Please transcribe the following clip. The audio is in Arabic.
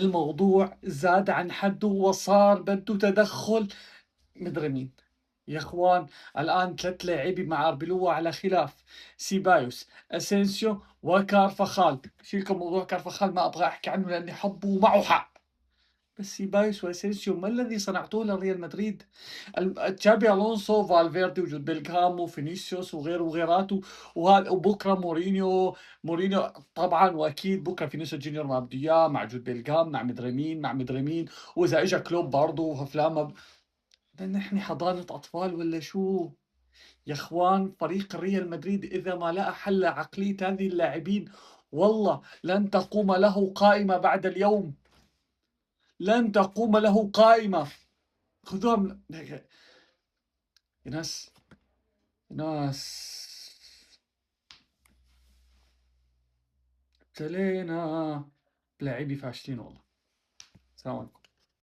الموضوع زاد عن حده وصار بده تدخُّل مدري مين. يا اخوان الآن 3 لاعبين مع أربيلوها على خلاف، سيبايوس، أسينسيو، وكارفاخال. شيلكم موضوع كارفاخال ما أبغى أحكي عنه لأني حبه ومعه حق. بس سيبايوس وأسينسيو ما الذي صنعتوه لريال مدريد؟ تشابي ألونسو، فالفيردي، وجود بيلغهام وفينيسيوس وغيره وغيراته، وبكره مورينيو طبعا، واكيد بكره فينيسيوس جونيور ما بده اياه مع جود بيلغهام مع مدري مين، واذا اجى كلوب برضه فلان. بدنا نحن حضانة أطفال ولا شو؟ يا اخوان فريق ريال مدريد إذا ما لقى حل لعقلية هذه اللاعبين والله لن تقوم له قائمة بعد اليوم. لن تقوم له قائمة. خذوها من يا ناس، يا ناس، ابتلينا بلاعبي فاشلين والله. السلام عليكم.